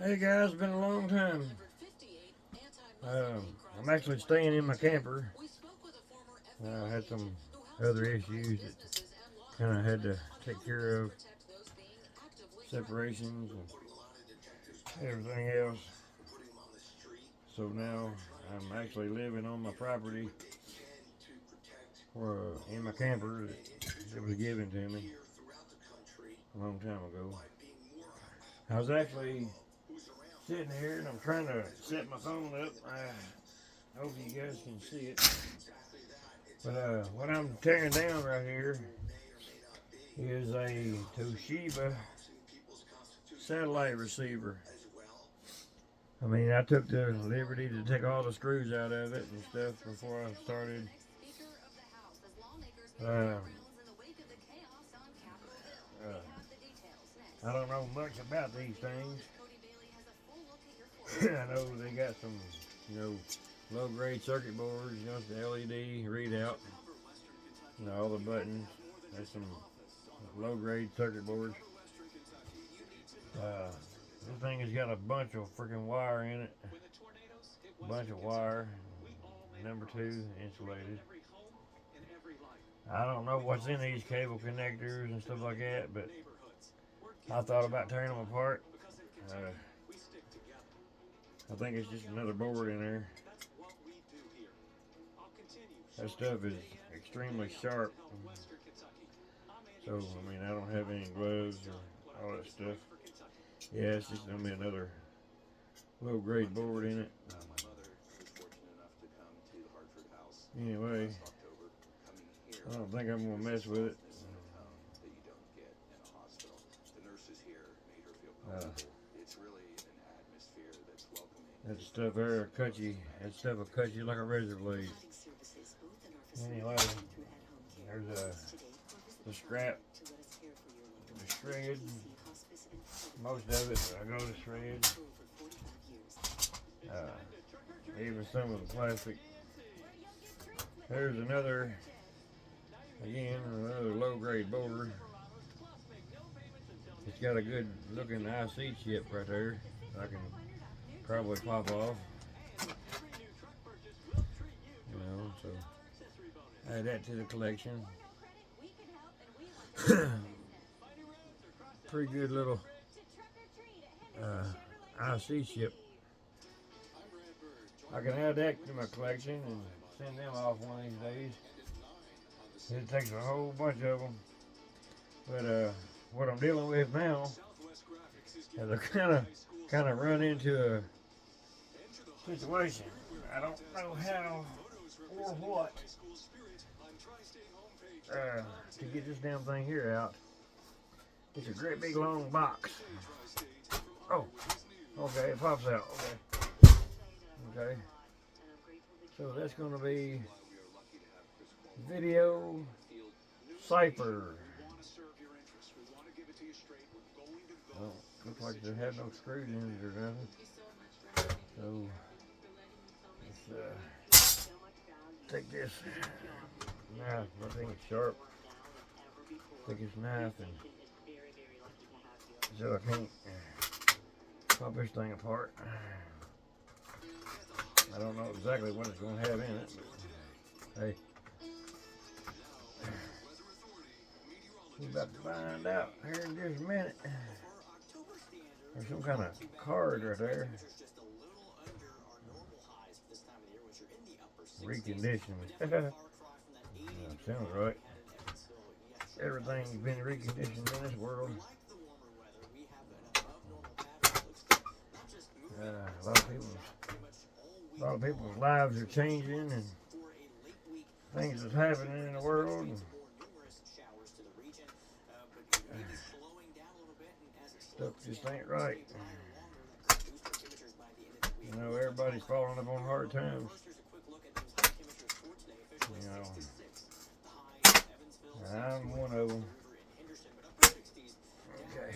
Hey guys, it's been a long time. I'm actually staying in my camper. I had some other issues that kind of had to take care of, separations and everything else. So now I'm actually living on my property in my camper that was given to me a long time ago. I was actually sitting here and I'm trying to set my phone up. I hope you guys can see it. But what I'm tearing down right here is a Toshiba satellite receiver. I mean, I took the liberty to take all the screws out of it and stuff before I started. Uh, I don't know much about these things. I know they got some, low-grade circuit boards, the LED readout, all the buttons. There's some low-grade circuit boards. This thing has got a bunch of freaking wire in it. A bunch of wire. Number 2 insulated. I don't know what's in these cable connectors and stuff like that, but I thought about tearing them apart. I think it's just another board in there. That stuff is extremely sharp. So, I mean, I don't have any gloves or all that stuff. Yeah, it's just going to be another low-grade board in it. Anyway, I don't think I'm going to mess with it. That stuff there that stuff will cut you like a razor blade. Anyway, there's the scrap, the shred. Most of it I go to shred. Even some of the plastic. There's another low-grade board. It's got a good looking IC chip right there. I can probably pop off. So add that to the collection. Pretty good little IC chip. I can add that to my collection and send them off one of these days. It takes a whole bunch of them. But what I'm dealing with now is I kind of run into a situation. I don't know how or what to get this damn thing here out. It's a great big long box. Oh, okay, it pops out. Okay. So that's going to be video cipher. Oh, looks like they have no screws in it or nothing. So let's take this knife. I think it's sharp. Take this knife and so I can't pop this thing apart. I don't know exactly what it's going to have in it, but hey, we're about to find out here in just a minute. There's some kind of card right there. Reconditioned. Sounds right. Everything's been reconditioned in this world. A lot of people's lives are changing and things is happening in the world. Stuff just ain't right. Everybody's falling up on hard times. I'm one of them. Okay.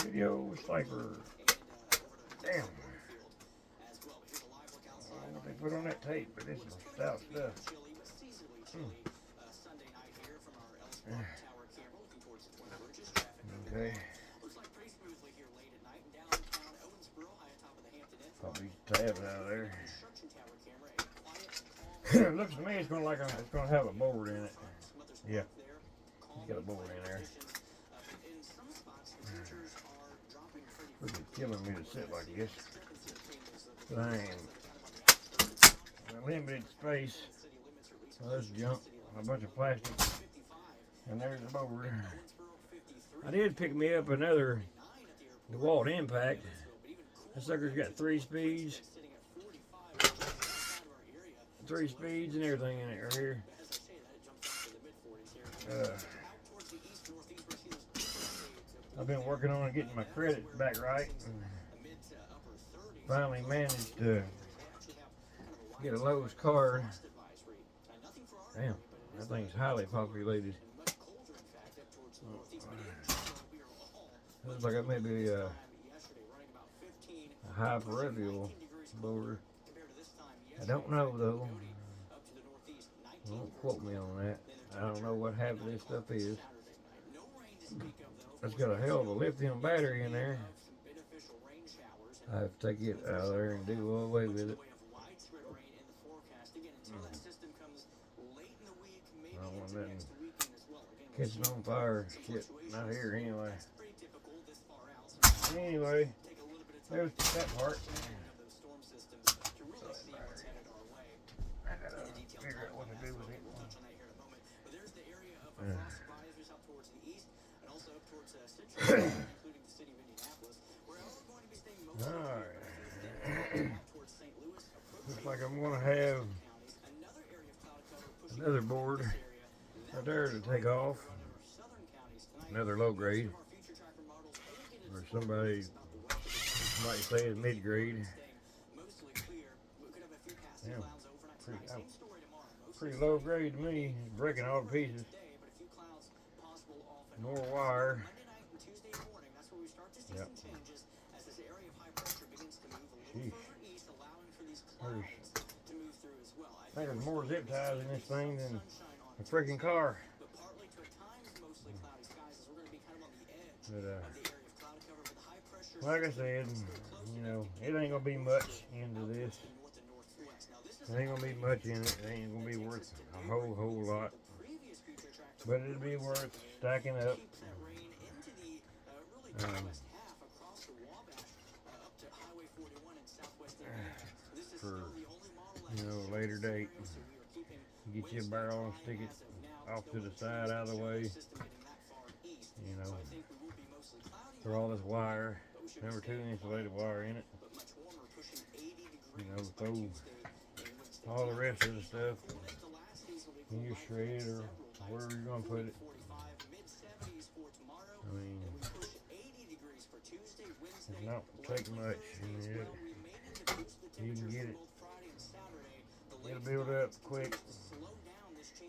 Video cipher. Damn. I don't know what they put on that tape, but it's some stout stuff. Okay. these tabs out of there. It looks to me it's gonna have a board in it. Yeah, it's got a board in there. It's killing me to sit like this. But I am limited space. So there's junk, a bunch of plastic, and there's the board. I did pick me up another DeWalt Impact. That sucker's got 3 speeds. 3 speeds and everything in it right here. I've been working on getting my credit back right. Finally managed to get a Lowe's card. Damn, that thing's highly populated. Looks like it may be a high peripheral boulder. I don't know though. Don't quote me on that. I don't know what half of this stuff is. It's got a hell of a lithium battery in there. I have to take it out of there and do away with it. I don't want nothing catching on fire. Shit, not here anyway. Anyway, there's that part. I gotta figure out what to do with it. Alright. Looks like I'm gonna have another board right there to take off. Another low grade. Or somebody might say it's mid grade. Yeah, pretty low grade to me. Breaking all the pieces. More wire. Yep. Sheesh. I think there's more zip ties in this thing than a freaking car. But like I said, you know, it ain't gonna be much into this. There ain't gonna be much in it. It ain't gonna be worth a whole lot. But it'll be worth stacking up. For, you know, a later date. Get you a barrel and stick it off to the side out of the way. You know, throw all this wire, number 2 insulated wire in it. You know, throw all the rest of the stuff in your shred or wherever you're gonna put it. I mean, it's not take much. I mean, you can get it. It'll build up quick.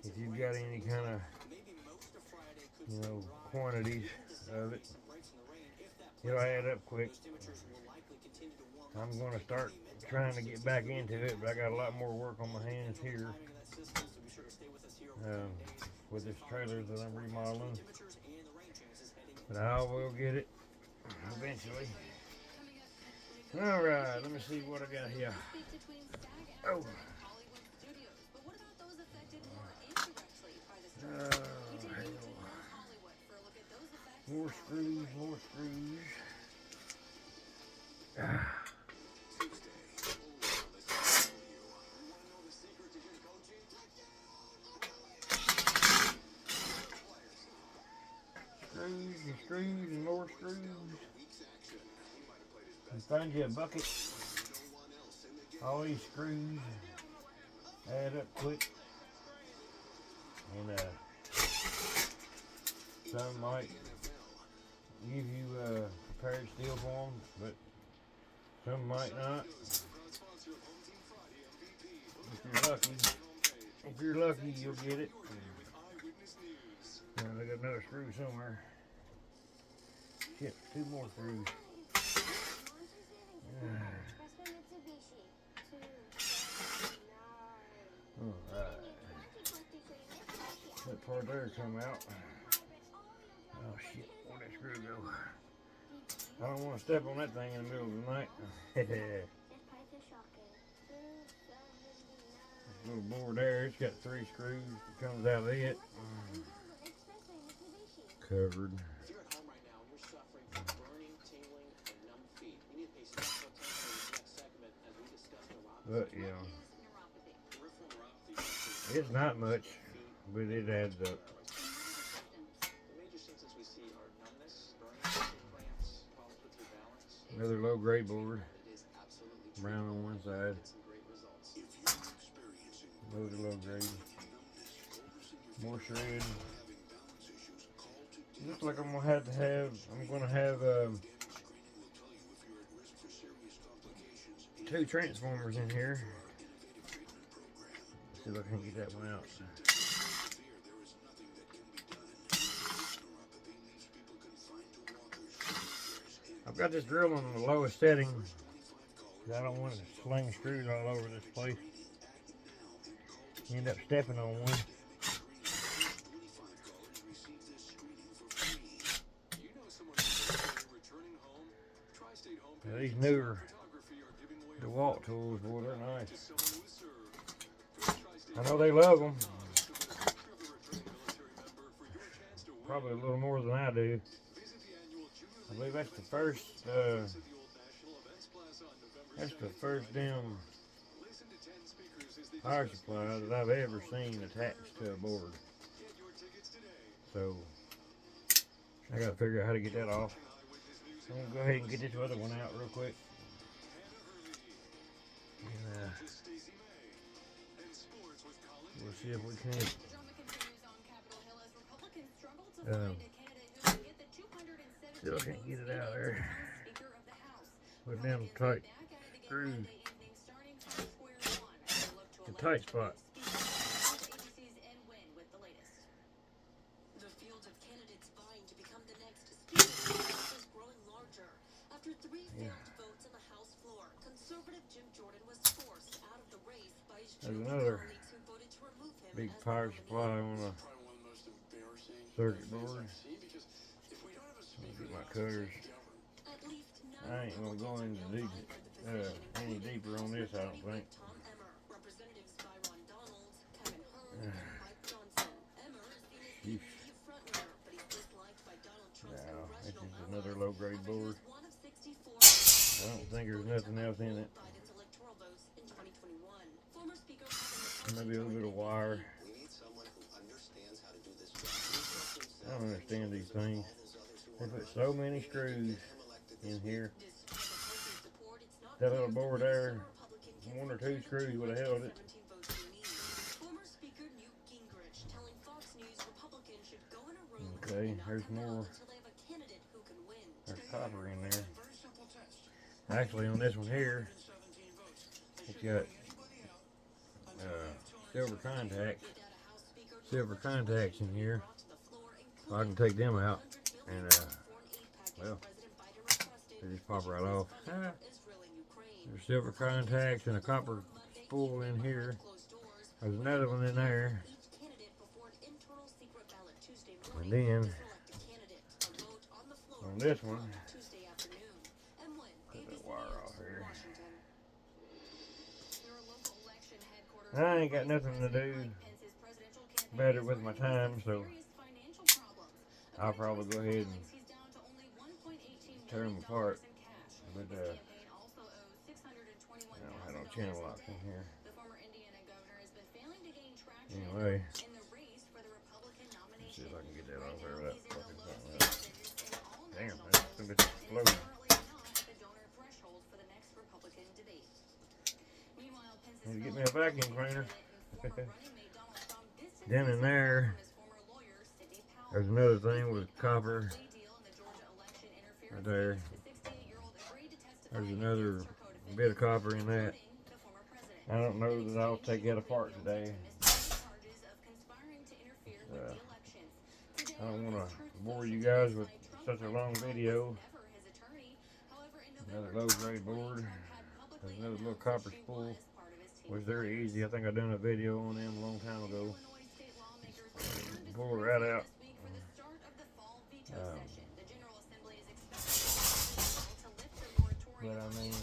If you've got any kind of, you know, quantities of it, it'll add up quick. I'm going to start trying to get back into it, but I got a lot more work on my hands here with this trailer that I'm remodeling. But I will get it eventually. Alright, let me see what I got here. Oh. More screws, more screws. Screws and screws and more screws. And find you a bucket. All these screws add up quick. And some might give you prepared steel for them, but some might not. If you're lucky, you'll get it. Now I got another screw somewhere. Shit, 2 more screws. Alright. That part there come out. Oh shit, where'd that screw go? I don't want to step on that thing in the middle of the night. little board there. It's got 3 screws that comes out of it. Covered. But yeah, it's not much, but it adds up. Another low grade board, brown on one side. Those are low grade. More shred. Looks like I'm gonna have 2 transformers in here. Let's see if I can get that one out. I've got this drill on the lowest setting because I don't want to sling screws all over this place. You end up stepping on one. Now these newer DeWalt tools, boy, they're nice. I know they love them. Probably a little more than I do. I believe that's the first damn power supply that I've ever seen attached to a board. So I gotta figure out how to get that off. I'm gonna go ahead and get this other one out real quick. And, we'll see if we can. Still can't get it out of there. With them tight screws. The tight spot. There's another big power supply on a circuit board. Let me get my cutters. I ain't gonna go into any deeper on this, I don't think. Now, this is another low grade board. I don't think there's nothing else in it. Maybe a little bit of wire. I don't understand these things. They put so many screws in here. That little board there, 1 or 2 screws would have held it. Okay, there's more. There's copper in there. Actually, on this one here, it's got silver contacts in here. So I can take them out and well, they just pop right off. There's silver contacts and a copper spool in here. There's another one in there. And then on this one, put that wire off here. I ain't got nothing to do better with my time, so I'll probably go ahead and tear them apart. But I don't have no channel locks in here. Anyway, let's see if I can get that off there without fucking something else. Damn, that's a bit exploding. Need to get me a vacuum cleaner. Then in there, there's another thing with copper. Right there. There's another bit of copper in that. I don't know that I'll take that apart today. I don't want to bore you guys with such a long video. Another low grade board. There's another little copper spool. Was very easy. I think I done a video on them a long time ago. Pull it right out. But I mean,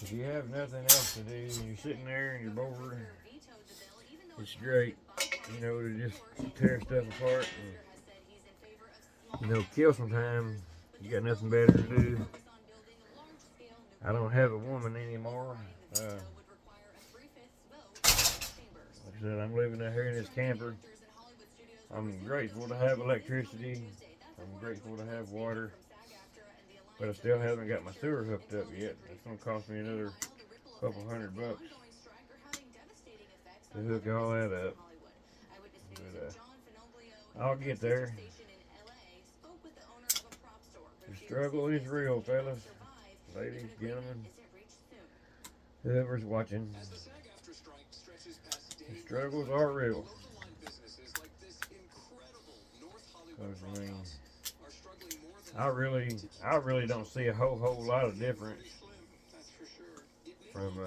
as if you have nothing else to do and you're sitting there and you're bored, it's great, you know, to just tear stuff apart and, you know, kill some time. You got nothing better to do. I don't have a woman anymore. Like I said, I'm living out here in this camper. I'm grateful to have electricity. I'm grateful to have water. But I still haven't got my sewer hooked up yet. It's going to cost me another couple $100 to hook all that up. But I'll get there. The struggle is real, fellas, ladies, gentlemen, whoever's watching. The struggles are real. Because, I really don't see a whole lot of difference from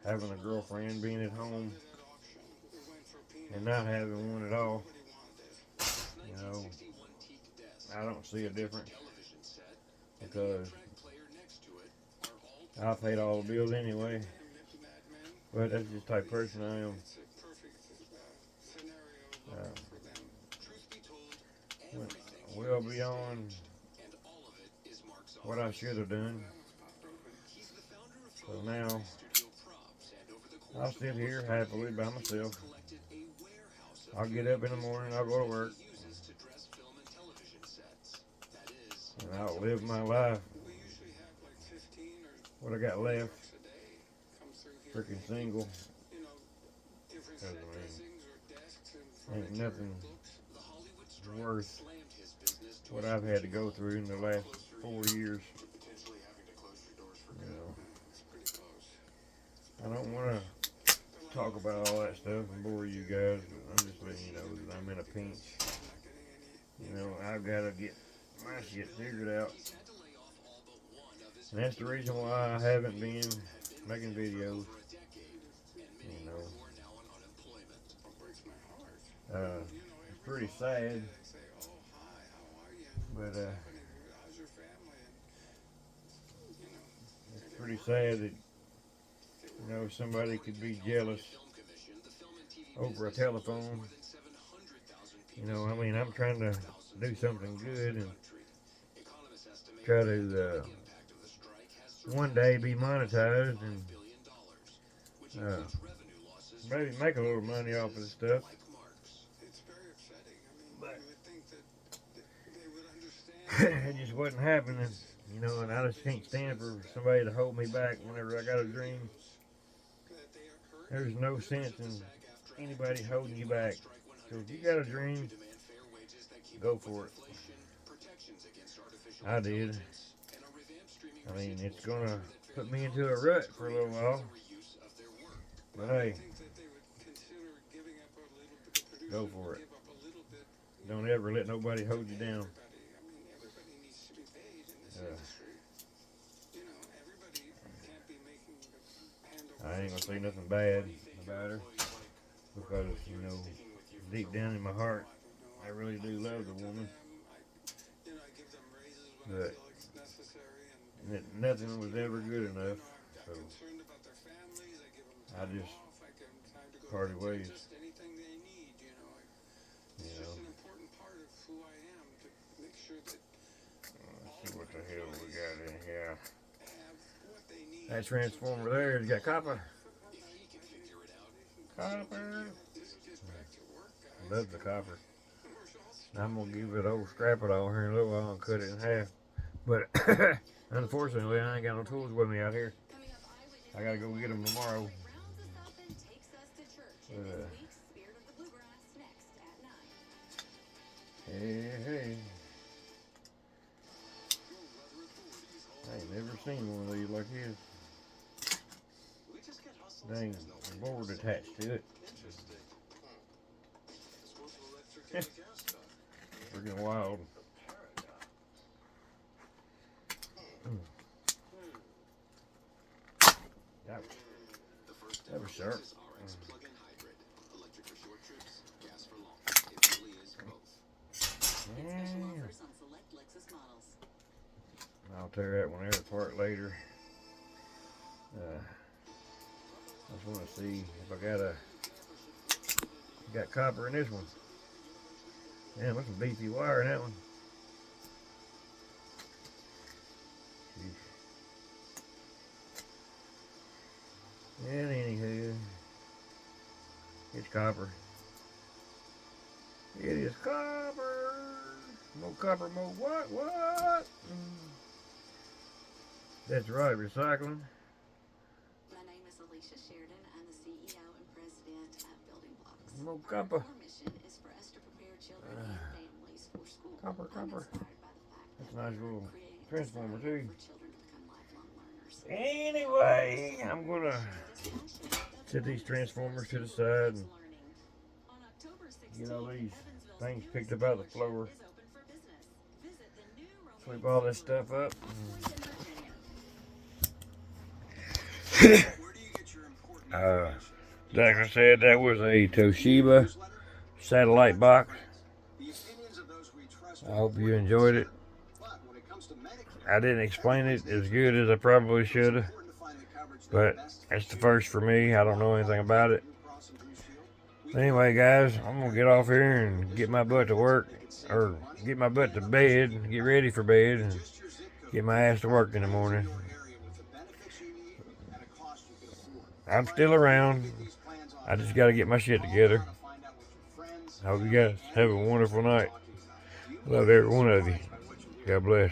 having a girlfriend, being at home, and not having one at all. You know, I don't see a difference because I paid all the bills anyway. But that's just the type of person I am. Well beyond what I should have done. So now I'll sit here happily by myself. I'll get up in the morning, I'll go to work, and I'll live my life. What I got left, freaking single. Because, ain't nothing worth what I've had to go through in the last 4 years. You know, I don't want to talk about all that stuff and bore you guys, but I'm just letting you know that I'm in a pinch. You know, I've got to get my shit figured out. And that's the reason why I haven't been making videos. You know, it's pretty sad, but it's pretty sad that, you know, somebody could be jealous over a telephone. You know, I mean, I'm trying to do something good and try to one day be monetized and maybe make a little money off of this stuff. But it just wasn't happening, you know, and I just can't stand for somebody to hold me back whenever I got a dream. There's no sense in anybody holding you back. So if you got a dream, go for it. I did. I mean, it's gonna put me into a rut for a little while, but hey, go for it. Don't ever let nobody hold you down. I ain't gonna say nothing bad about her because, you know, deep down in my heart, I really do love the woman. But nothing was ever good enough, so I just parted ways. You know. Let's see what the hell we got in here. That transformer there has got copper. Copper. Love the copper. I'm gonna give it old scrap it all here in a little while and cut it in half. But unfortunately, I ain't got no tools with me out here. I gotta go get them tomorrow. Hey. I ain't never seen one of these like this. Dang, the board attached to it. Freaking wild. That was sharp. I'll tear that one apart later. I just want to see if I got copper in this one. Damn, that's some beefy wire in that one. And anywho, it's copper. It is copper. More copper, more what? What? That's right, recycling. My name is Alicia Sheridan. I'm the CEO and president of Building Blocks. More copper. Our mission is for us to prepare children and families for school. Copper. I'm inspired by the fact That's a that nice we're little creating a transformer design too. for children to become lifelong learners. Anyway, I'm gonna set these transformers to the side and get all these things picked up out of the floor. Sweep all this stuff up. Like I said, that was a Toshiba satellite box. I hope you enjoyed it. I didn't explain it as good as I probably should have, but it's the first for me. I don't know anything about it. Anyway, guys, I'm gonna get off here and get my butt to work, or get my butt to bed, get ready for bed, and get my ass to work in the morning. I'm still around. I just gotta get my shit together. I hope you guys have a wonderful night. Love every one of you. God bless.